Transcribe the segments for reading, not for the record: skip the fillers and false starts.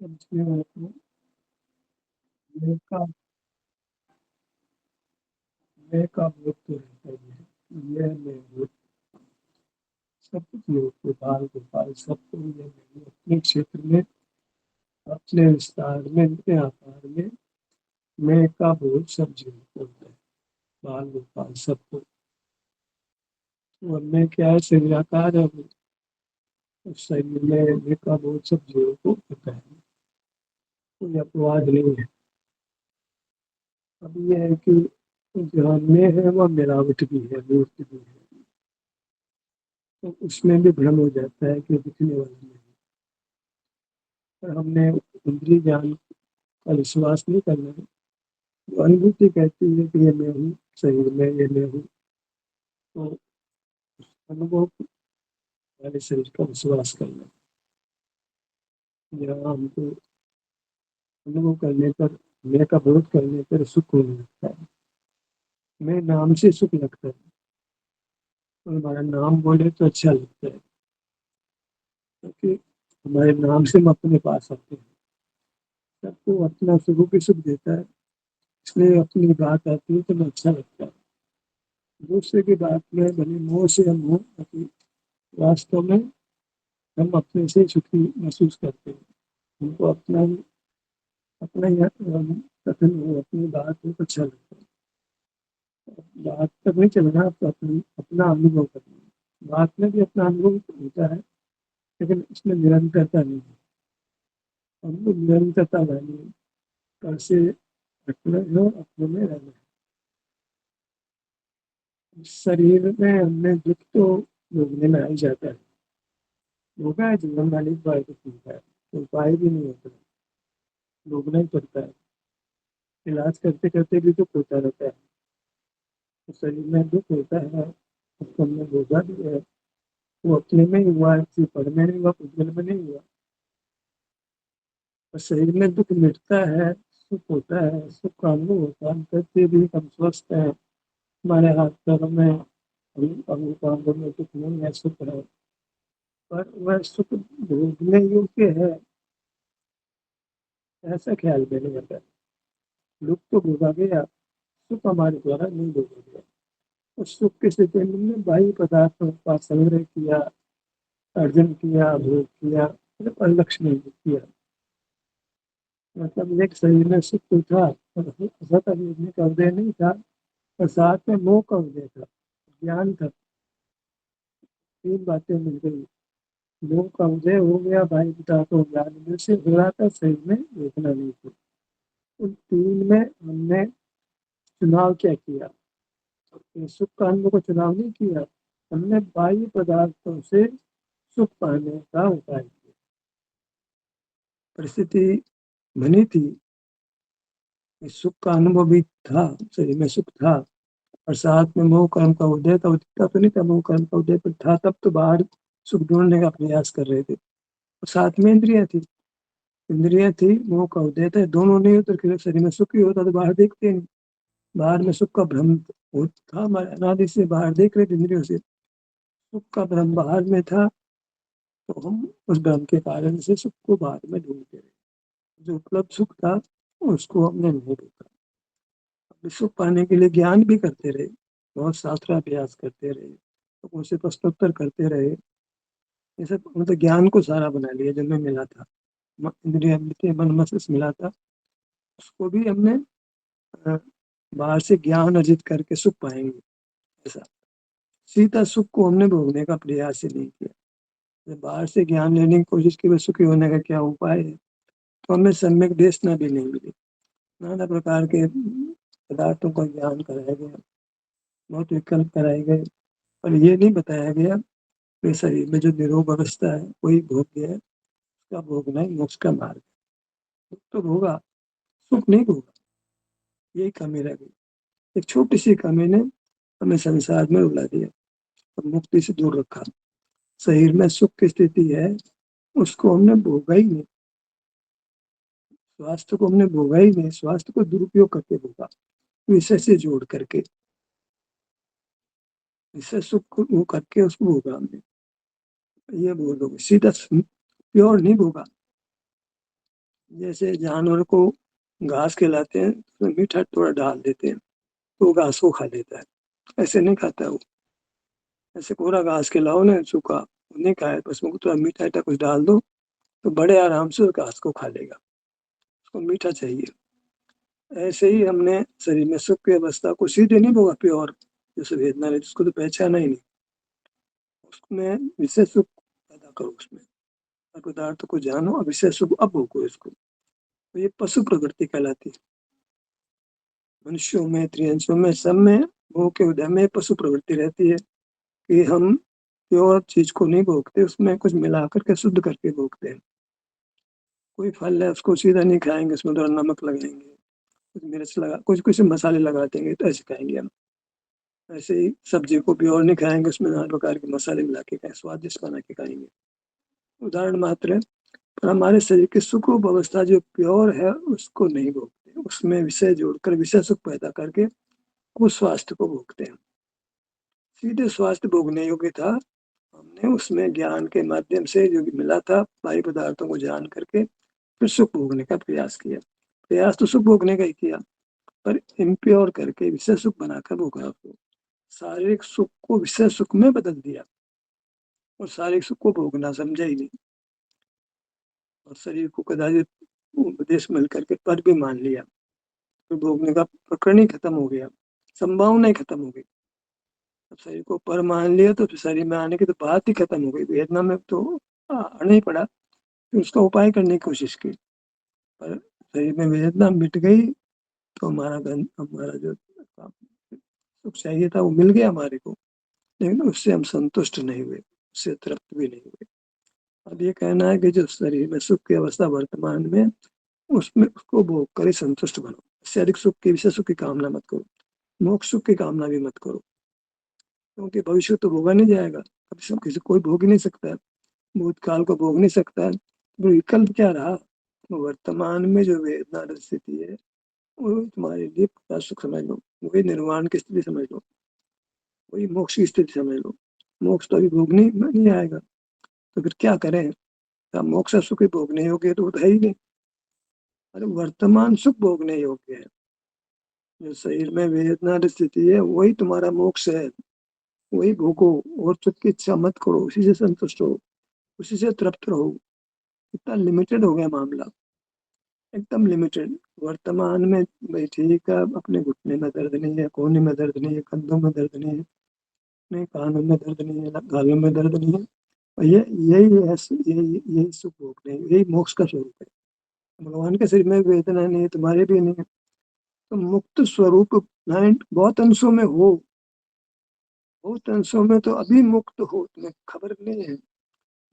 इसमें मेरे को मैं का मैं का बोध तो रहता ही है। मैं हूँ, सब जीव गोपाल गोपाल सबको ये मैं अपने क्षेत्र में, अपने विस्तार में, अपने आकार में मैं का बोध सब जीव को होता है। बाल गोपाल सबको। और मैं क्या है, शरीराकार है वो। उस शरीर में मैं का बोध सब जीवों को होता है। कोई अपवाद नहीं है। अब ये है कि जो मैं है वह मिलावट भी है, मूर्ति भी है। तो उसमें भी भ्रम हो जाता है कि दिखने वाला नहीं। पर हमने इंद्रिय ज्ञान का विश्वास नहीं करना है। जो अनुभूति कहती है कि ये मैं हूँ, शरीर में ये मैं हूँ, तो अनुभव वाले शरीर का विश्वास करना है। यहाँ हमको अनुभव करने पर, मैं का बोध करने पर सुख होने लगता है। मैं नाम से सुख लगता है। तो हमारा नाम बोले तो अच्छा लगता है, क्योंकि हमारे नाम से हम अपने पास आते हैं। सबको अपना सुख भी सुख देता है, इसलिए अपनी बात आती है तो मैं अच्छा लगता है। दूसरे की बात में भले मोह से हम हों, लेकिन वास्तव में हम अपने से सुखी महसूस करते हैं। हमको अपना ही कथन हो, अपनी बात हो तो अच्छा लगता है। बात तक नहीं चलना, तो अपना अनुभव करना है। बात में भी अपना अनुभव होता है, लेकिन इसमें निरंतरता नहीं है। हमको निरंतरता लानी है। कल से रखना है, अपने में रहना है। शरीर में हमने दुख तो भोगने में आ ही जाता है। भोगा है जीवन वाली उपाय तो ठीक है, तो उपाय भी नहीं होता है, भोगना ही पड़ता है। इलाज करते करते भी दुख होता रहता है। तो शरीर में दुख होता है, उसको हमने भोगा भी है। वो अपने में ही हुआ है, किसी पढ़ में नहीं हुआ, पुद्गल में नहीं हुआ। और शरीर में दुख मिटता है, सुख होता है, सुख का अनुभव होता है। हम कहते भी हम स्वस्थ है, हमारे हाथ पैरों में अंग पांगों में दुख नहीं है, सुख है। पर वह सुख भोगने योग्य है, ऐसा ख्याल में नहीं आता। दुख तो भोगा गया, सुख हमारे द्वारा नहीं भोगा गया। उस सुख के स्थिति में हमने बाह्य पदार्थों का संग्रह किया, अर्जन किया, भोग किया, मतलब परिलक्ष्य नहीं किया। मतलब एक शरीर में सुख तो था, पर असत अभिव्यक्ति का उदय नहीं था, और साथ में मोह का उदय था, ज्ञान था। तीन बातें मिल गई। मोह का उदय हो गया, बाह्य पदार्थों ज्ञान में से हो रहा था, शरीर में वेदना नहीं थी। उन तीन में हमने चुनाव क्या किया? ये सुख का अनुभव को चुनाव नहीं किया, हमने बाह्य पदार्थों से सुख पाने का उपाय किया। परिस्थिति बनी थी, इस सुख का अनुभव भी था, शरीर में सुख था, और साथ में मोह कर्म का उदय था। दिखता तो नहीं था मोह कर्म का उदय, पर था तब तो बाहर सुख ढूंढने का प्रयास कर रहे थे। और साथ में इंद्रिया थी, इंद्रिया थी, मोह का उदय था। दोनों नहीं होते तो शरीर में सुख ही होता, तो बाहर देखते नहीं। बाहर में सुख का भ्रम था, हमारे अनादि से बाहर देख रहे थे इंद्रियों से। सुख का भ्रम बाहर में था, तो हम उस भ्रम के कारण से सुख को बाहर में ढूंढते रहे। जो उपलब्ध सुख था उसको हमने नहीं देखा। सुख पाने के लिए ज्ञान भी करते रहे, बहुत शास्त्राभ्यास करते रहे, तो उनसे प्रश्नोत्तर करते रहे। ये सब मतलब ज्ञान को सारा बना लिया जो हमें मिला था, इंद्रिय मन मस्तिष्क मिला था, उसको भी हमने अ, बाहर से ज्ञान अर्जित करके सुख पाएंगे, ऐसा सीधा सुख को हमने भोगने का प्रयास ही नहीं किया। जब बाहर से ज्ञान लेने की कोशिश की, सुखी होने का क्या उपाय है, तो हमें सम्यक देशना भी नहीं मिली। नाना प्रकार के पदार्थों का ज्ञान कराया गया, बहुत विकल्प कराए गए, पर ये नहीं बताया गया कि शरीर में जो निरोग अवस्था है वही भोग्य है, उसका भोगना ही मोक्ष का मार्ग है। दुख तो भोगा, सुख नहीं भोगा, यही कमी रह गई। एक छोटी सी कमी ने हमें संसार में उड़ा दिया और मुक्ति से दूर रखा। शरीर में सुख की स्थिति है, उसको हमने भोगा ही नहीं, स्वास्थ्य को हमने भोगा ही नहीं, स्वास्थ्य को दुरुपयोग करके भोगा, विषय से जोड़ करके, विषय सुख को वो करके उसको भोगा हमने। ये बोलो सीधा प्योर नहीं भोगा। जैसे जानवर को घास खिलाते हैं तो मीठा थोड़ा डाल देते हैं तो वो घास को खा लेता है, ऐसे नहीं खाता वो। ऐसे पूरा घास खिलाओ ना सूखा, वो नहीं खाए, बस उसमें थोड़ा मीठा मीठा कुछ डाल दो तो बड़े आराम से उस घास को खा लेगा। उसको मीठा चाहिए। ऐसे ही हमने शरीर में सुख की अवस्था को सीधे नहीं होगा प्योर, जैसे वेदना है जिसको तो पहचाना ही नहीं, उसमें विशेष सुख पैदा करो, उसमें हर पदार्थ को जानो और विशेष सुख अब भोगो इसको। तो ये पशु प्रवृत्ति कहलाती है। मनुष्यों में, त्रियंशों में, सब में, मोह के उदय में पशु प्रवृत्ति रहती है कि हम प्योर चीज को नहीं भोगते, उसमें कुछ मिला करके शुद्ध करके भोगते हैं। कोई फल है उसको सीधा नहीं खाएंगे, उसमें थोड़ा नमक लगाएंगे, कुछ मिर्च लगा, कुछ कुछ मसाले लगा देंगे तो ऐसे खाएंगे हम। ऐसे ही सब्जी को प्योर नहीं खाएंगे, उसमें नाना प्रकार के मसाले मिला के खाएं, स्वादिष्ट बना के खाएंगे। उदाहरण मात्र है। पर हमारे शरीर की सुखरूप अवस्था जो प्योर है उसको नहीं भोगते, उसमें विषय जोड़कर विषय सुख पैदा करके उस स्वास्थ्य को भोगते हैं। सीधे स्वास्थ्य भोगने योग्य था, हमने उसमें ज्ञान के माध्यम से जो भी मिला था बाह्य पदार्थों को जान करके फिर सुख भोगने का प्रयास किया। प्रयास तो सुख भोगने का ही किया, पर इम्प्योर करके विषय सुख बनाकर भोगा उसको। शारीरिक सुख को विषय सुख में बदल दिया और शारीरिक सुख को भोगना समझा ही नहीं, और शरीर को कदाचित उपदेश मिल करके पर भी मान लिया, तो भोगने का प्रकरण ही खत्म हो गया, संभावना ही खत्म हो गई। अब शरीर को पर मान लिया तो फिर शरीर में आने की तो बात ही खत्म हो गई, वेदना में तो आना ही पड़ा। फिर उसका उपाय करने की कोशिश की, पर शरीर में वेदना मिट गई तो हमारा जो सुख चाहिए था वो मिल गया हमारे को, लेकिन उससे हम संतुष्ट नहीं हुए, उससे तृप्त भी नहीं हुए। अब ये कहना है कि जो शरीर में सुख की अवस्था वर्तमान में, उसमें उसको भोग कर ही संतुष्ट बनो। इससे अधिक सुख की, विषय सुख की कामना मत करो, मोक्ष सुख की कामना भी मत करो, क्योंकि भविष्य तो भोगा नहीं जाएगा, कभी सब किसी कोई भोग ही नहीं सकता है, भूतकाल को भोग नहीं सकता है, तो विकल्प क्या रहा। तो वर्तमान में जो वेदना स्थिति है वो तुम्हारे लिए पूरा सुख समझ लो, वही निर्वाण की स्थिति समझ लो, वही मोक्ष की स्थिति समझ लो। मोक्ष तो अभी भोगने नहीं आएगा, तो फिर क्या करें। अब मोक्ष सुख ही भोगने योग्य तो वो तो है ही नहीं। अरे वर्तमान सुख भोगने योग्य है, जो शरीर में वेदना स्थिति है वही तुम्हारा मोक्ष है, वही भोगो। और सुख की इच्छा मत करो, उसी से संतुष्ट हो, उसी से तृप्त रहो। इतना लिमिटेड हो गया मामला, एकदम लिमिटेड। वर्तमान में भाई ठीक है, अपने घुटने में दर्द नहीं है, कोहनी में दर्द नहीं है, कंधों में दर्द नहीं है, नहीं कानों में दर्द नहीं है, गालों में दर्द नहीं है, और ये यही है, यही सुख भोगने, यही मोक्ष का स्वरूप है। भगवान के शरीर में वेदना नहीं है, तुम्हारे भी नहीं है, तो मुक्त स्वरूप ब्लाइंड बहुत अंशों में हो, बहुत अंशों में तो अभी मुक्त हो, तुम्हें खबर नहीं है।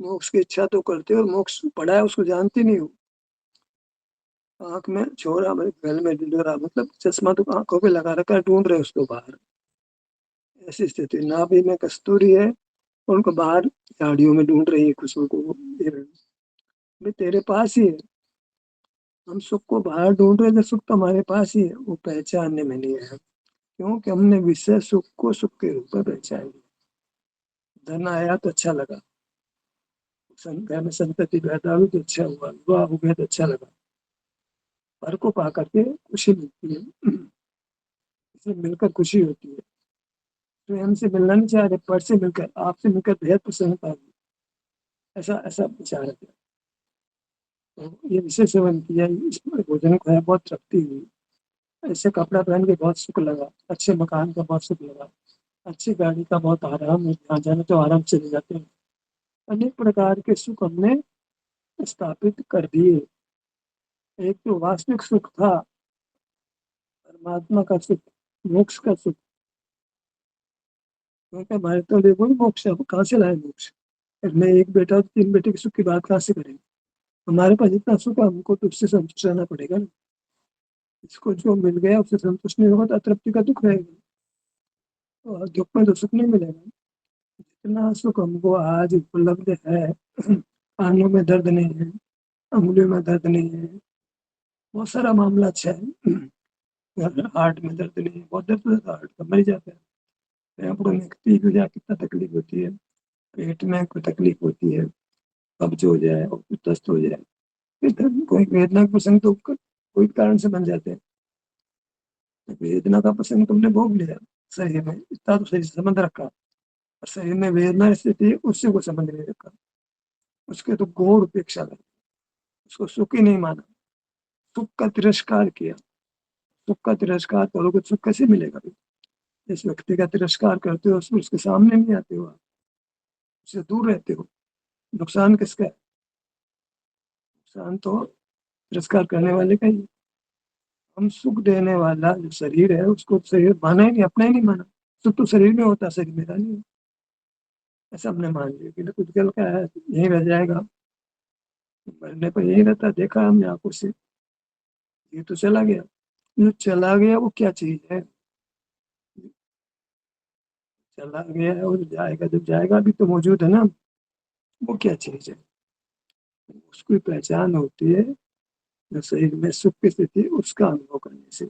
मोक्ष की इच्छा तो करते हो और मोक्ष पड़ा है उसको जानते नहीं हो। आंख में छोरा, गल में ढिंढोरा, मतलब चश्मा तो आंखों पे लगा रखा है, ढूंढ रहे उसको बाहर। ऐसी स्थिति, नाभि में कस्तूरी है और उनको बाहर झाड़ियों में ढूंढ रही है खुशबू को, ये भाई तेरे पास ही है। हम सुख को बाहर ढूंढ रहे हैं, सुख तो हमारे पास ही है, वो पहचानने में नहीं है, क्योंकि हमने विषय सुख को सुख के रूप में पहचान लिया। धन आया तो अच्छा लगा, घर में संतति पैदा हुई तो अच्छा हुआ, विवाह हो गया तो अच्छा लगा, पर को पा करके खुशी मिलती है, इससे मिलकर खुशी होती है। तो हमसे मिलना नहीं चाह रहे, पर से मिलकर, आपसे मिलकर बेहद प्रसन्नता हुई, ऐसा ऐसा विचार है। तो ये विषय सेवन किया, इस भोजन को है बहुत तृप्ति हुई, ऐसे कपड़ा पहन के बहुत सुख लगा, अच्छे मकान का बहुत सुख लगा, अच्छी गाड़ी का बहुत आराम है, जहाँ जाना तो आराम से चले जाते हैं। अनेक प्रकार के सुख हमने स्थापित कर दिए। एक तो वास्तविक सुख था, परमात्मा का सुख, मोक्ष का सुख, क्योंकि हमारे तो देखो ही मोक्ष है, कहाँ से लाए मोक्ष। मैं एक बेटा तीन बेटे के सुख की बात कहाँ से करेंगे। हमारे पास इतना सुख है, हमको तो उससे संतुष्ट रहना पड़ेगा ना। इसको जो मिल गया उससे संतुष्ट नहीं होगा तो अतृप्ति का दुख रहेगा, और दुख में तो सुख नहीं मिलेगा। जितना सुख हमको आज उपलब्ध है, कानों में दर्द नहीं है, अंगुलियों में दर्द नहीं है, बहुत सारा मामला अच्छा है। हार्ट में दर्द नहीं है, बहुत दर्द होता है, हार्ट का मर जाता है। फेफड़ों में पीक हो जाए कितना तकलीफ होती है, पेट में कोई तकलीफ होती है, कब्ज हो जाए और दस्त हो जाए, कोई वेदना के प्रसंग तो कोई कारण से बन जाते हैं। वेदना का प्रसंग तुमने भोग लिया शरीर में, इतना तो शरीर से संबंध रखा, और शरीर में वेदना स्थिति उससे कोई संबंध नहीं रखा, उसके तो घोर उपेक्षा लगी, उसको सुख ही नहीं माना, सुख का तिरस्कार किया। सुख का तिरस्कार करोगे सुख कैसे मिलेगा? जिस व्यक्ति का तिरस्कार करते हो उसके सामने नहीं आते हो, आप उससे दूर रहते हो, नुकसान किसका है? नुकसान तो तिरस्कार करने वाले का ही है। हम सुख देने वाला जो शरीर है उसको शरीर माना ही नहीं, अपना ही नहीं माना। सुख तो शरीर में होता, शरीर मेरा नहीं है, ऐसा हमने मान लिया कि कुछ गल का है, यहीं रह जाएगा, मरने पर यही रहता। देखा हमने आंखों से, ये तो चला गया। जो चला गया वो क्या चीज है? चला गया है और जाएगा, जब जाएगा अभी तो मौजूद है ना, वो क्या चीज है? उसकी पहचान होती है जो शरीर में सुख की स्थिति उसका अनुभव करने से।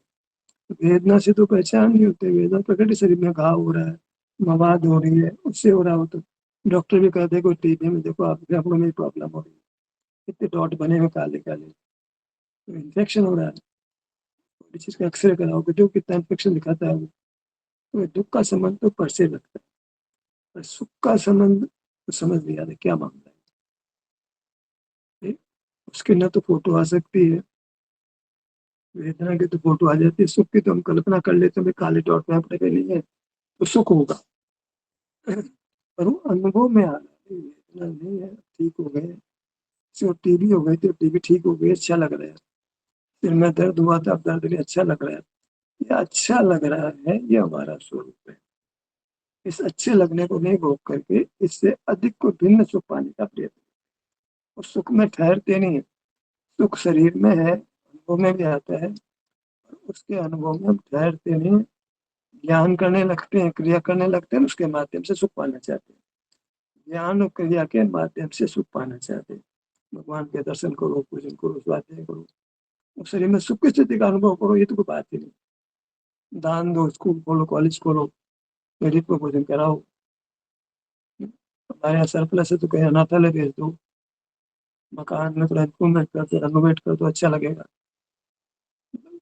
वेदना से तो पहचान नहीं होती, वेदना प्रकट शरीर में घाव हो रहा है, मवाद हो रही है, उससे हो रहा हो तो डॉक्टर भी कहते हैं टीबी में देखो आप फेफड़ों में प्रॉब्लम हो रही है, इतने डॉट बने हुए काले काले, तो इन्फेक्शन हो रहा है, थोड़ी चीज का एक्सरे कराओगे जो कितना इन्फेक्शन दिखाता है वो। तो दुख का संबंध तो पर से लगता है, पर सुख का संबंध तो समझ नहीं आता क्या मामला है। उसके न तो फोटो आ सकती है, वेदना की तो फोटो आ जाती है, सुख की तो हम कल्पना कर लेते हैं भाई काले डॉट में अपने पे नहीं है तो सुख होगा। पर वो अनुभव में आ रहा है, वेदना नहीं है, ठीक हो गए। जो टीबी हो गई थी, टीबी ठीक हो गई, अच्छा लग रहा है। सिर में दर्द हुआ था, अब दर्द नहीं, अच्छा लग रहा है। ये अच्छा लग रहा है, ये हमारा स्वरूप है। इस अच्छे लगने को नहीं भोग करके इससे अधिक को भिन्न सुख पाने का प्रयत्न, और सुख में ठहरते नहीं है। सुख शरीर में है, अनुभव में भी आता है, उसके अनुभव में हम ठहरते नहीं हैं। ज्ञान करने लगते हैं, क्रिया करने लगते हैं, उसके माध्यम से सुख पाना चाहते हैं। ज्ञान और क्रिया के माध्यम से सुख पाना चाहते हैं। भगवान के दर्शन करो, पूजन करो, स्वाध्याय करो, और शरीर में सुख की स्थिति का अनुभव करो, ये तो कोई बात ही नहीं। दान दो, स्कूल खोलो, कॉलेज खोलो, गरीब को भोजन कराओ, हमारे यहाँ सरप्लस है तो कहीं अनाथालय भेज दो, मकान में थोड़ा इम्प्रूवमेंट कर दो, रेनोवेट कर दो, अच्छा लगेगा।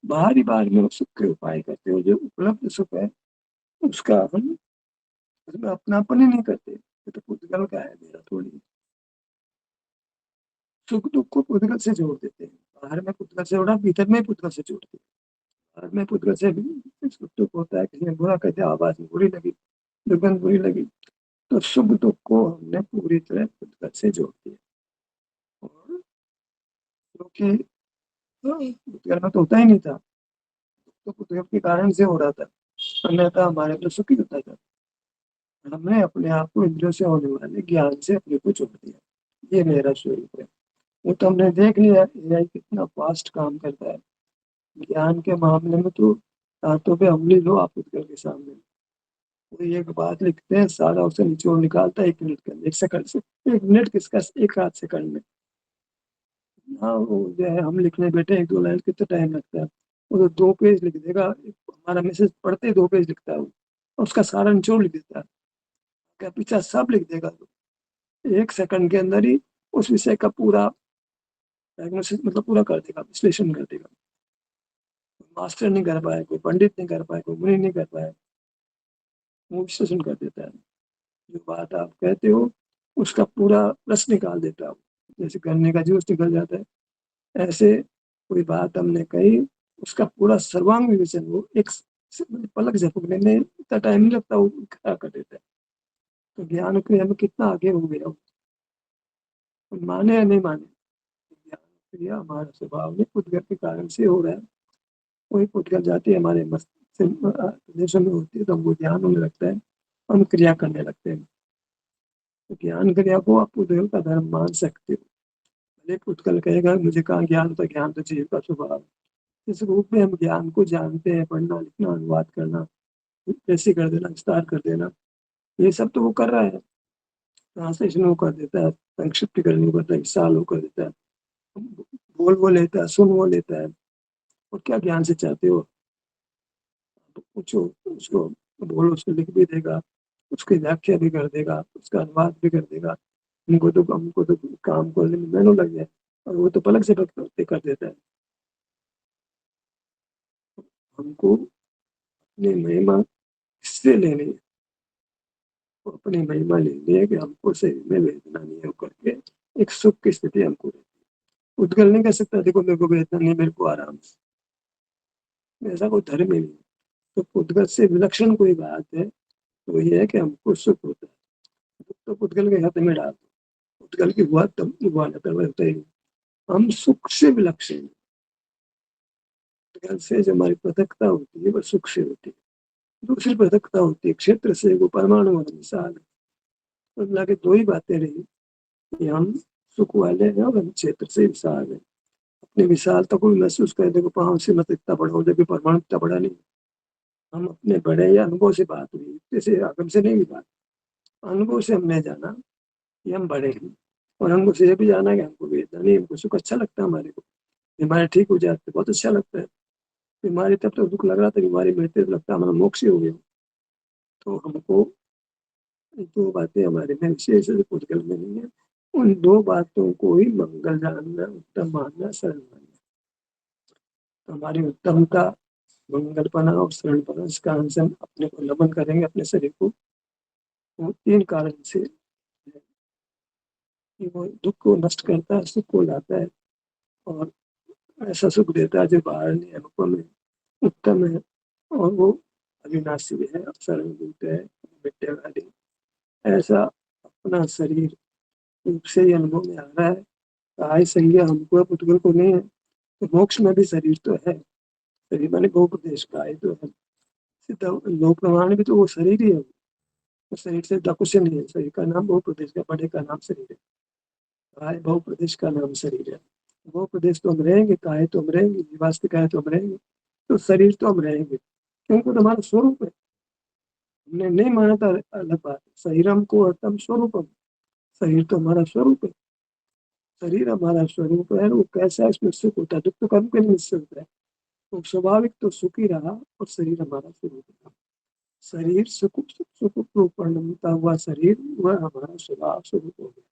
बाहरी बाहर में सुख के उपाय करते हो, जो उपलब्ध सुख है उसका हम उसमें अपनापन ही नहीं करते, ये तो पुद्गल का है, मेरा थोड़ी। सुख दुख को पुद्गल से जोड़ देते हैं, बाहर में पुद्गल से जोड़ा, भीतर में पुद्गल से जोड़ते हैं। बाहर में पुद्गल से भी सुख दुख होता है, किसी ने बुरा कहते आवाज में बुरी लगी, दुर्गंध बुरी लगी, तो सुख दुख को हमने पूरी तरह पुद्गल से जोड़ दिया। और क्योंकि पुद्गल में तो होता ही नहीं था, तो पुद्गल के कारण से हो रहा था, अन्यथा हमारे तो सुखी होता था। हमने अपने आप को इंद्रियों से होने वाले ज्ञान से अपने को जोड़ दिया, ये मेरा स्वरूप है। वो तो हमने देख लिया एआई कितना फास्ट काम करता है। ज्ञान के मामले में तो दांतों पे उंगली लो आप पुद्गल के सामने, कोई एक बात लिखते हैं सारा उसे निचोड़ निकालता है 1 मिनट के अंदर, 1 सेकंड से। 1 मिनट किसका, एक आध सेकंड में। हाँ वो जो है, हम लिखने बैठे 1-2 लाइन कितना टाइम लगता है, वो तो 2 पेज लिख देगा, हमारा मैसेज पढ़ते ही 2 पेज लिखता है वो, और उसका सारा निचोड़ लिख देता है, क्या पीछा सब लिख देगा वो। 1 सेकंड के अंदर ही उस विषय का पूरा डायग्नोसिस, मतलब पूरा कर देगा, विश्लेषण कर देगा। मास्टर नहीं कर पाए, कोई पंडित नहीं कर पाए, कोई मुनि नहीं कर पाए, वो विश्लेषण कर देता है। जो बात आप कहते हो उसका पूरा रस निकाल देता है, जैसे गन्ने का जूस निकल जाता है, ऐसे कोई बात हमने कही, उसका पूरा सर्वांग विवेचन वो एक पलक झपकने में इतना टाइम नहीं लगता, वो खड़ा कर देता है। तो ज्ञान क्रिया में कितना आगे हो गया वो, माने या नहीं माने, ज्ञान क्रिया हमारा स्वभाव में पुद्गल के कारण से हो रहा है। कोई पुद्गल जाति हमारे मस्तिष्क प्रदेशों में होती है तो हमको ध्यान होने लगता है, हम क्रिया करने लगते हैं। तो ज्ञान क्रिया को आप पुद्गल का धर्म मान सकते हो। भले पुद्गल कहेगा मुझे कहाँ ज्ञान, तो ज्ञान तो जीव का स्वभाव है। इस रूप में हम ज्ञान को जानते हैं, पढ़ना लिखना अनुवाद करना, ऐसे कर देना, विस्तार कर देना, ये सब तो वो कर रहा है। ट्रांसलेशन वो कर देता है, संक्षिप्त करने को करता है, विशाल वो कर देता है, बोल वो लेता है, सुन वो लेता है। और क्या ज्ञान से चाहते हो? तो पूछो उसको, बोलो, उसको लिख भी देगा, उसकी व्याख्या भी कर देगा, उसका अनुवाद भी कर देगा। हमको तो काम करने में महीनों लग जाए, और वो तो पलक झपकते कर देता है। हमको अपनी महिमा किससे लेनी है? वो अपनी महिमा लेनी है कि हमको शरीर में वेदना नहीं होकर के एक सुख की स्थिति हमको रहती है। उद्गल नहीं कर सकता, देखो मेरे को वेदना नहीं, मेरे को आराम है, ऐसा कोई धर्म ही नहीं। तो उद्गल से विलक्षण कोई बात है तो ये है कि हमको सुख होता है। दुख तो उद्गल के हाथ में डाल दो, उद्गल की हुआ तब हुआ न तब होता ही नहीं। हम सुख से विलक्षण हैं। उद्गल से जो हमारी पृथकता होती है वह सुख से होती है। दूसरी पृथकता होती है क्षेत्र से, वो परमाणु और मिसाल है। तो मिला के दो ही बातें रही कि हम सुख वाले हैं और हम क्षेत्र से विशाल है। अपनी विशालता को भी महसूस कर, देखो पाँव से मत इतना बड़ा हो, जबकि परमाणु इतना बड़ा नहीं। हम अपने बड़े या अनुभव से बात हुई, जैसे आगम से नहीं हुई बात, अनुभव से हमने जाना कि हम बड़े हैं। और हमको से ये भी जाना कि हमको वेदना नहीं, हमको सुख अच्छा लगता है, हमारे को बीमारी ठीक हो जाती है, बहुत अच्छा लगता है। बीमारी तब तो दुख लग रहा था, बीमारी मिलते तो लगता है हमारा मोक्ष ही हो गया। तो हमको दो बातें हमारे में विशेष रूप उद्गल में नहीं है। उन दो बातों को ही मंगल जानना, उत्तम मानना, सरल मानना। तो हमारी उत्तमता, मंगलपना और शरणपना, इसका अंश हम अपने को नमन करेंगे, अपने शरीर को। वो तीन कारण से है कि वो दुख को नष्ट करता है, सुख को लाता है, और ऐसा सुख देता है जो बाहर नहीं, अनुपम है, उत्तम है, और वो अविनाशी है, सर्वभूत है, मिटने वाली। ऐसा अपना शरीर रूप से ही अनुभव में आ रहा है। काय संज्ञा हमको है, पुतगल को नहीं है। तो मोक्ष में भी शरीर तो है, शरीर माने बहुप्रदेश का है तो है। सिद्ध लोक प्रमाण भी तो वो शरीर ही है। तो शरीर से कुछ नहीं है, शरीर का नाम बहुप्रदेश का, बड़े का नाम शरीर है। काय बहुप्रदेश का नाम शरीर है। बहुप्रदेश तो हम रहेंगे, काय तो हम रहेंगे, वास्तविक काय तो हम रहेंगे, तो शरीर तो हम रहेंगे, क्योंकि तो हमारा स्वरूप है। हमने नहीं माना था, अलग बात, शरीरम को अर्थम स्वरूपम, शरीर तो हमारा स्वरूप है। शरीर हमारा स्वरूप है, वो कैसा है, इसमें सुख होता है, दुख तो कम के लिए निश्चित होता है। तो स्वाभाविक तो सुख ही रहा, और शरीर हमारा स्वरूप है। शरीर सुख सुख रूप परिणमता हुआ, शरीर वह हमारा स्वभाव स्वरूप हो गया।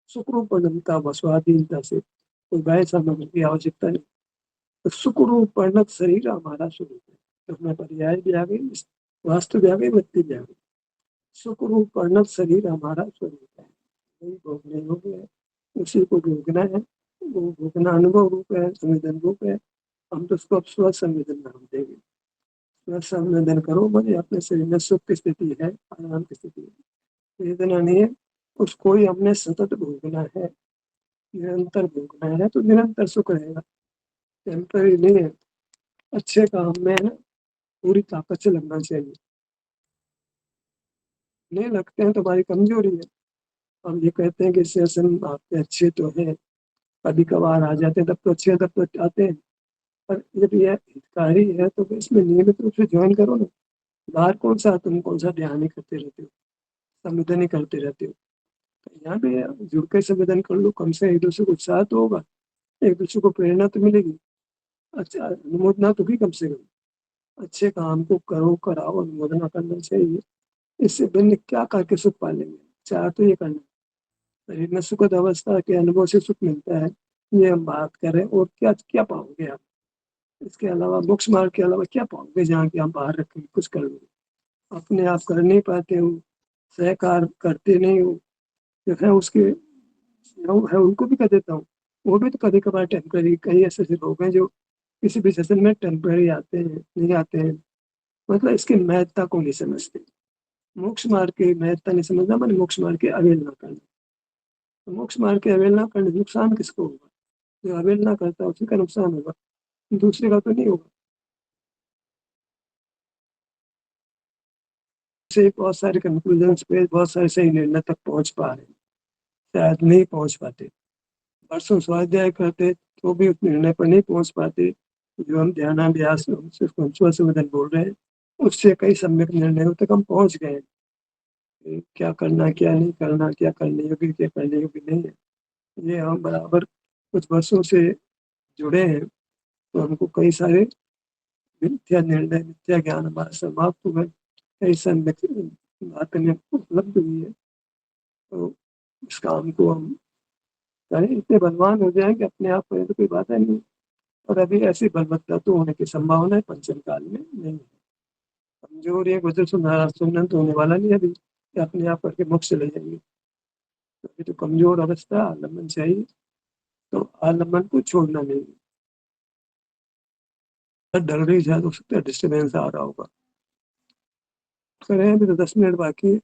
सुख रूप परिणमता हुआ, स्वाधीनता से कोई बाह्य सामग्री की आवश्यकता नहीं। तो सुख रूप परिणत शरीर हमारा स्वरूप है। तो उसमें पर्याय भी आ गई, वास्तु भी आ गई, व्यक्ति भी आ गई। सुख रूप परिणत शरीर हमारा स्वरूप है, वही भोगने योग्य है, उसी को भोगना है। वो भोगना अनुभव रूप है, संवेदन रूप है। हम तो उसको अब स्व संवेदन नाम देंगे। स्व संवेदन करो, मुझे अपने शरीर में सुख की स्थिति है, आराम की स्थिति है, वेदना नहीं है, उसको ही हमने सतत भोगना है, निरंतर भोगना है, तो निरंतर सुख रहेगा, टेम्पररी नहीं है। अच्छे काम में ना पूरी ताकत से लगना चाहिए, नहीं लगते हैं तो हमारी कमजोरी है। हम ये कहते हैं कि सेशन आपके अच्छे तो हैं, कभी कभार आ जाते हैं, तब तो अच्छे, तब तो आते हैं। पर जब ये हितकारी है तो फिर इसमें नियमित रूप से ज्वाइन करो ना। बाहर कौन सा तुम कौन सा ध्यान ही करते रहते हो, संवेदन ही करते रहते हो। तो यहाँ पे जुड़ के संवेदन कर लो, कम से एक दूसरे को उत्साह तो होगा, एक दूसरे को प्रेरणा तो मिलेगी। अच्छा, अनुमोदना तो भी कम से कम अच्छे काम को करो, कराओ, अनुमोदना करना चाहिए। इससे भिन्न क्या करके सुख पालेंगे? चाह तो ये करना, शरीर में सुखद अवस्था के अनुभव से सुख मिलता है, ये हम बात करें, और क्या क्या पाओगे आप? इसके अलावा मोक्ष मार्ग के अलावा क्या पाओगे जहाँ की आप बाहर रख के कुछ कर लोगे? अपने आप कर नहीं पाते हो, सहकार करते नहीं हो, जो है उसके जो है उनको भी कर देता हूँ। वो भी तो कभी कभार टेम्पररी, कई ऐसे ऐसे लोग हैं जो किसी भी सेशन में टेम्पररी आते हैं, नहीं आते हैं, मतलब इसकी महत्ता को नहीं समझते। मोक्ष मार्ग की महत्ता नहीं समझना मैंने मोक्ष मार्ग की अवहेलना करना। तो मोक्ष मार्ग की अवहेलना करने से नुकसान किसको होगा? जो अवहेलना करता है उसी का नुकसान होगा, दूसरे का तो नहीं होगा। से बहुत सारे कंक्लूजन पे बहुत सारे सही निर्णय तक पहुंच पा रहे हैं, शायद नहीं पहुंच पाते। परसों स्वाध्याय करते तो भी उस निर्णय पर नहीं पहुंच पाते। जो हम ध्यानाभ्यास उसको हम स्व संवेदन बोल रहे हैं, उससे कई सम्यक निर्णयों तक हम पहुंच गए हैं। क्या करना, क्या नहीं करना, क्या करने योग्य, क्या करने योग्य नहीं है, ये हम बराबर कुछ वर्षों से जुड़े हैं। तो हमको कई सारे मिथ्या निर्णय, मिथ्या ज्ञान हमारा समाप्त हुआ है, कई सम्यक बातें उपलब्ध हुई है। तो इस काम को हम यानी इतने बलवान हो जाएँ कि अपने आप में तो कोई बात है नहीं। और अभी ऐसी बलवत्ता तो होने की संभावना है पंचम काल में नहीं है। कमज़ोर एक वचन सुनना तो होने वाला नहीं है अभी, कि अपने आप करके मोक्ष चले जाएँगे। तो अभी तो कमज़ोर अवस्था आलम्बन चाहिए, तो आलम्बन को छोड़ना नहीं। ढल रही शायद हो सकता है डिस्टर्बेंस आ रहा होगा। करें अभी तो 10 मिनट बाकी है।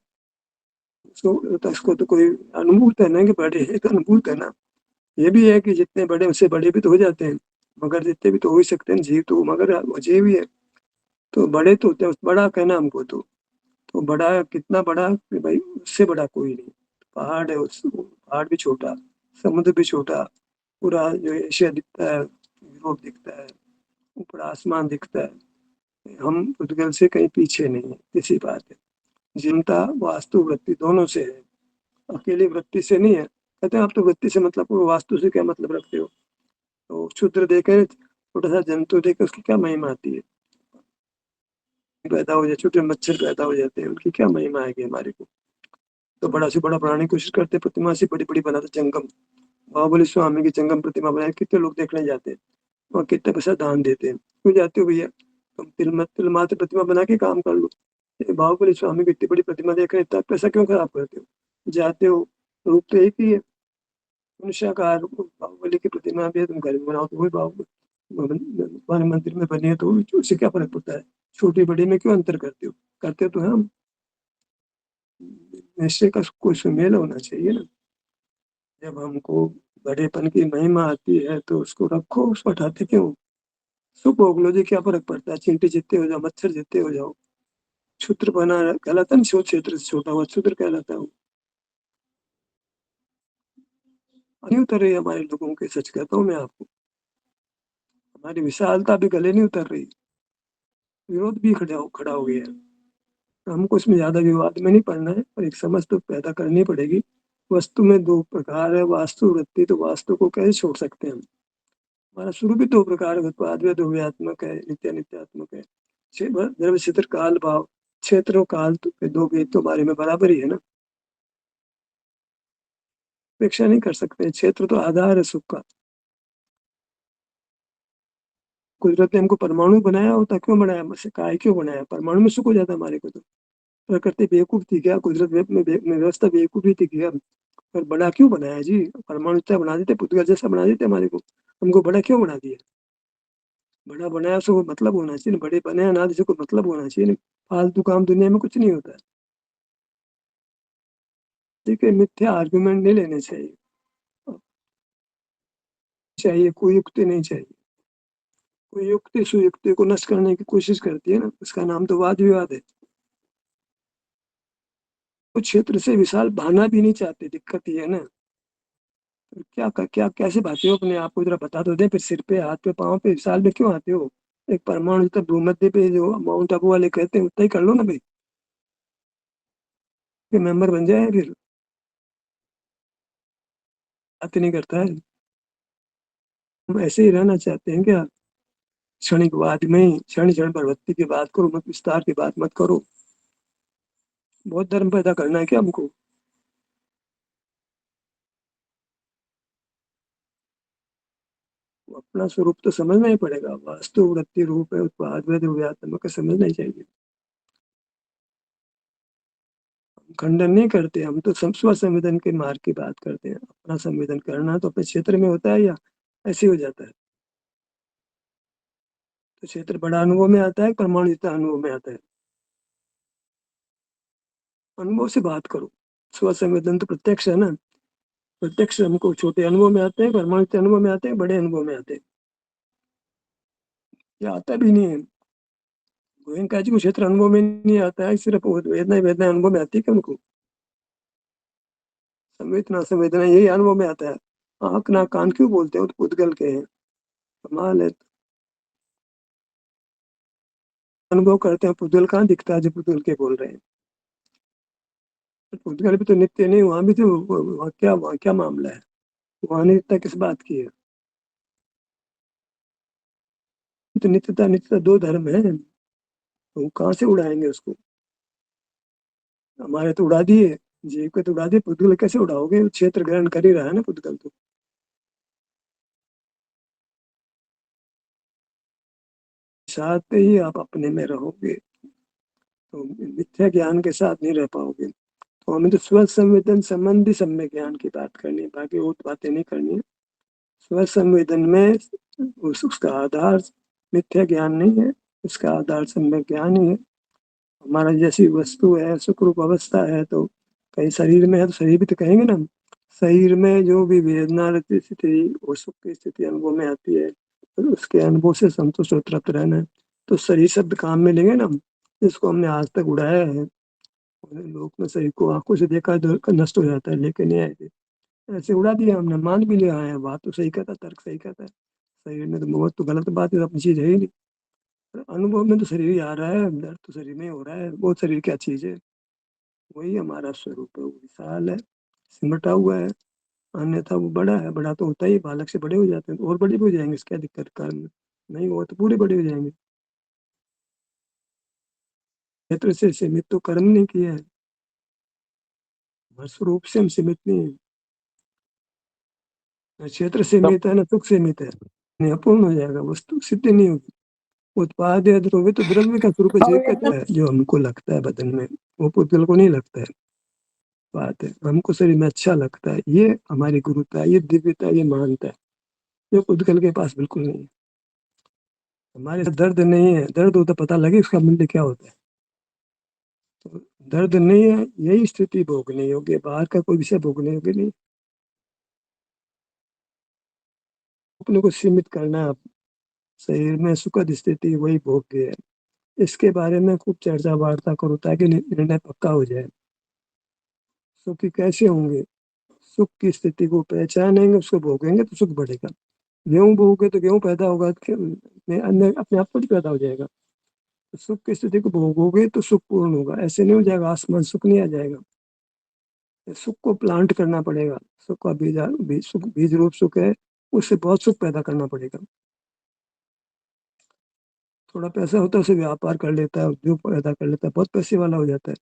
उसको तो कोई अनुभूत है ना कि बड़े हैं, तो अनुभूत है ना। ये भी है कि जितने बड़े उससे बड़े भी तो हो जाते हैं, मगर जितने भी तो हो ही सकते हैं जीव तो मगर जीव ही है। तो बड़े तो होते हैं, बड़ा कहना हमको तो बड़ा कितना बड़ा कि भाई उससे बड़ा कोई नहीं। पहाड़ है उस पहाड़ भी छोटा, समुद्र भी छोटा, पूरा जो एशिया दिखता है, यूरोप दिखता है, ऊपर आसमान दिखता है। हम उद्गल से कहीं पीछे नहीं है, इसी बात है। जिनता वास्तु वृत्ति दोनों से है, अकेली वृत्ति से नहीं है। कहते हैं आप तो वृत्ति से मतलब वास्तु से क्या मतलब रखते हो? तो क्षुद्र देकर छोटा-सा जंतु देकर उसकी क्या महिमा आती है? पैदा हो जाए, छोटे मच्छर पैदा हो जाते हैं, उनकी क्या महिमा आएगी हमारे को? तो बड़ा से बड़ा बनाने की कोशिश करते हैं, प्रतिमा से बड़ी-बड़ी बनाते जंगम। बाहुबली स्वामी की जंगम प्रतिमा बनाई, कितने लोग देखने जाते हैं और कितने पैसा दान देते हैं। क्यों जाते हो भैया? तुम तिल मात्र प्रतिमा बना के काम कर लो। ये बाहुबली स्वामी की इतनी बड़ी प्रतिमा देख रहे हैं, इतना पैसा क्यों खराब करते हो? जाते हो, रूप तो एक ही है। मनुष्याकार बाहुबली की प्रतिमा भी है, तुम घर में बनाओ तो वही हमारे मंदिर में बनी है तो उससे क्या फ़र्क पड़ता है? छोटी-बड़ी में क्यों अंतर करते हो? करते तो हैं हम। निश्चय का कोई सुमेल होना चाहिए ना। जब हमको बड़ेपन की महिमा आती है तो उसको रखो, उसको हटाते क्यों? सुख भोग लो जी, क्या फ़र्क पड़ता है? चींटी जितने हो जाओ, मच्छर जितने हो जाओ। क्षुद्र बना कहलाता है ना, शो क्षेत्र से छोटा हुआ क्षुद्र कहलाता है वो। नहीं उतर रही है हमारे लोगों के, सच कहता हूँ मैं आपको। हमारी विशालता अभी गले नहीं उतर रही। विरोध भी खड़ा हो गया है। हमको इसमें ज़्यादा विवाद में नहीं पड़ना है, पर एक समझ तो पैदा करनी पड़ेगी। वस्तु में 2 प्रकार है, वास्तु वृत्ति, तो वास्तु को कैसे छोड़ सकते हैं हम? हमारा शुरू भी 2 प्रकार है, उत्पाद में द्रव्यात्मक है, नित्यात्मक है। द्रव्य क्षेत्र काल भाव, क्षेत्र और काल तो 2 भेद तो हमारे में बराबर ही है ना, अपेक्षा नहीं कर सकते। क्षेत्र तो आधार है सुख का। कुदरत ने हमको परमाणु बनाया होता, क्यों बनाया? बस काय क्यों बनाया? परमाणु में सुख हो जाता हमारे को तो। प्रकृति बेवकूफ़ थी क्या? कुदरत में व्यवस्था बेवकूफ़ी थी क्या? पर बड़ा क्यों बनाया जी? परमाणु इतना बना देते, पुतला जैसा बना देते हमारे को। हमको बड़ा क्यों बना दिया? बड़ा बनाया उसको कोई मतलब होना चाहिए ना, बड़े बने अनादि से कोई मतलब होना चाहिए ना। फालतू काम दुनिया में कुछ नहीं होता है। ठीक है, मिथ्या आर्गुमेंट नहीं लेने चाहिए। चाहिए कोई युक्ति नहीं चाहिए। कोई युक्ति सुयुक्ति को नष्ट करने की कोशिश करती है ना, उसका नाम तो वाद-विवाद है। वो क्षेत्र से विशाल भागना भी नहीं चाहते, दिक्कत ये है ना। तो क्या कैसे भागते हो अपने आप को ज़रा बता तो दें, फिर सिर पे, हाथ पे, पाँव पे, विशाल में क्यों आते हो? एक परमाणु तक भूमध्य पे जो माउंट आबू वाले कहते हैं, उतना ही कर लो ना भई। फिर मेंबर बन जाए फिर, बात ही नहीं करता है। हम ऐसे ही रहना चाहते हैं क्या? क्षणिकवाद में ही क्षण-क्षण पर भक्ति की बात करो, मत विस्तार की बात मत करो। बहुत धर्म पैदा करना है क्या हमको? अपना स्वरूप तो समझना ही पड़ेगा। वास्तु वृत्ति रूप है, उत्पाद में द्रव्यात्मक है, समझना ही चाहिए। खंडन नहीं करते, हम तो स्व-संवेदन के मार्ग की बात करते हैं। अपना संवेदन करना तो अपने क्षेत्र में होता है या ऐसे ही हो जाता है? तो क्षेत्र बड़ा अनुभव में आता है, परमाणु जितना अनुभव में आता है। अनुभव से बात करो। स्व-संवेदन तो प्रत्यक्ष है ना, प्रत्यक्ष हमको छोटे अनुभव में आते हैं, परमाणु के अनुभव में आते हैं, बड़े अनुभव में आते हैं। ये आता भी नहीं है। गोयनका जी को क्षेत्र अनुभव में नहीं आता है, सिर्फ़ वो वेदना ही वेदना अनुभव में आती है क्या उनको? संवेदना संवेदना यही अनुभव में आता है। आँख, नाक, कान क्यों बोलते हो? तो उद्गल के हैं। कमाल है। अनुभव करते हैं, पुद्गल कहाँ दिखता है जो पुद्गल के बोल रहे हैं। पुद्गल भी तो नित्य नहीं, वहाँ भी तो वहाँ क्या मामला है? वहाँ नित्यता किस बात की है? तो नित्यता 2 धर्म हैं, तो कहाँ से उड़ाएँगे उसको? हमारे तो उड़ा दिए, जीव को तो उड़ा दिए, पुद्गल कैसे उड़ाओगे? क्षेत्र ग्रहण कर ही रहा है ना पुद्गल तो। साथ ही आप अपने में रहोगे, तो मिथ्या ज्ञान के साथ नहीं रह पाओगे। तो हमें तो स्व संवेदन संबंधी सम्यक ज्ञान की बात करनी है, बाकी वो बातें नहीं करनी है। स्व संवेदन में उसका आधार मिथ्या ज्ञान नहीं है, उसका आधार सम्यक ज्ञान ही है। हमारा जैसी वस्तु है, सुखरूप अवस्था है, तो कहीं शरीर में है तो शरीर भी तो कहेंगे ना हम। शरीर में जो भी वेदना रहती स्थिति और सुख की स्थिति अनुभव में आती है, तो उसके अनुभव से संतुष्ट और तृप्त रहना है। तो शरीर शब्द काम में लेंगे ना हम, जिसको हमने आज तक उड़ाया है। लोक में शरीर को आंखों से देखा तो नष्ट हो जाता है, लेकिन ये ऐसे उड़ा दिया हमने, मान भी लिया है। बात तो सही कहता, तर्क सही कहता है। शरीर में तो बहुत तो गलत बात है, अपनी चीज है ही नहीं। अनुभव में तो शरीर ही आ रहा है, दर्द तो शरीर में ही हो रहा है। वो शरीर क्या चीज है? वही हमारा स्वरूप है, वो विशाल है, सिमटा हुआ है। अन्यथा वो बड़ा है, बड़ा तो होता ही, बालक से बड़े हो जाते हैं, तो और बड़े भी हो जाएंगे, इसका दिक्कत कारण नहीं हुआ तो पूरे बड़े हो जाएंगे। क्षेत्र से सीमित तो कर्म नहीं किया है, हर स्वरूप से हम सीमित नहीं है। न क्षेत्र सीमित है, न सुख सीमित है। नहीं, अपूर्ण हो जाएगा, वस्तु सिद्ध नहीं होगी। उत्पाद या द्रव्य तो द्रव्य का स्वरूप है, जो हमको लगता है बदन में, वो पुद्गल को नहीं लगता है। बात है, हमको शरीर में अच्छा लगता है, ये हमारी गुरुता, ये दिव्यता, ये महानता है, जो पुद्गल के पास बिल्कुल नहीं है। हमारे साथ दर्द नहीं है, दर्द होता पता लगे उसका मूल्य क्या होता है। तो दर्द नहीं है, यही स्थिति भोगने योग्य, बाहर का कोई विषय भोगने योग्य नहीं। अपने को सीमित करना है, शरीर में सुखद स्थिति वही भोग्य है। इसके बारे में खूब चर्चा वार्ता करो, ताकि निर्णय पक्का हो जाए। सुखी कैसे होंगे? सुख की स्थिति को पहचानेंगे, उसको भोगेंगे तो सुख बढ़ेगा। गेहूं बोओगे तो गेहूं पैदा होगा, अन्य अपने आप खुद पैदा हो जाएगा। तो सुख की स्थिति को भोगोगे तो सुख पूर्ण होगा, ऐसे नहीं हो जाएगा, आसमान सुख नहीं आ जाएगा। सुख को प्लांट करना पड़ेगा। सुख का बीज रूप सुख है, उससे बहुत सुख पैदा करना पड़ेगा। थोड़ा पैसा होता है, उसे व्यापार कर लेता है, उद्योग पैदा कर लेता है, बहुत पैसे वाला हो जाता है।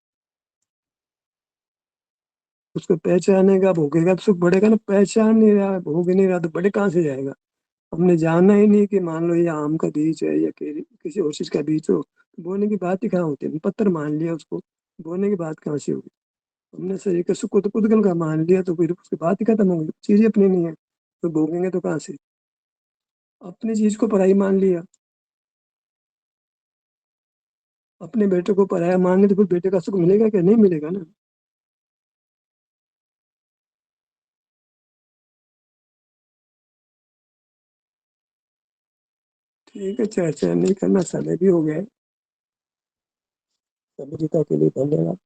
उसको पहचानेगा, भोगेगा तो सुख बढ़ेगा ना। पहचान नहीं रहा, भोग नहीं रहा, तो बढ़े कहाँ से जाएगा? हमने जाना ही नहीं कि मान लो ये आम का बीज है या किसी और चीज का बीज हो, तो बोने की बात ही कहाँ होती है? पत्थर मान लिया उसको, बोने की बात कहाँ से होगी? हमने शरीर के सुख को तो पुद्गल का मान लिया, तो फिर उसकी बात ही खत्म हो गई, चीज ही अपनी नहीं है, तो भोगेंगे तो कहाँ से? अपनी चीज को पराई मान लिया। अपने बेटे को पराया मानेंगे तो फिर बेटे का सुख मिलेगा क्या? नहीं मिलेगा ना। ठीक है, चर्चा नहीं करना, समय भी हो गया है। सभी के लिए धन्यवाद।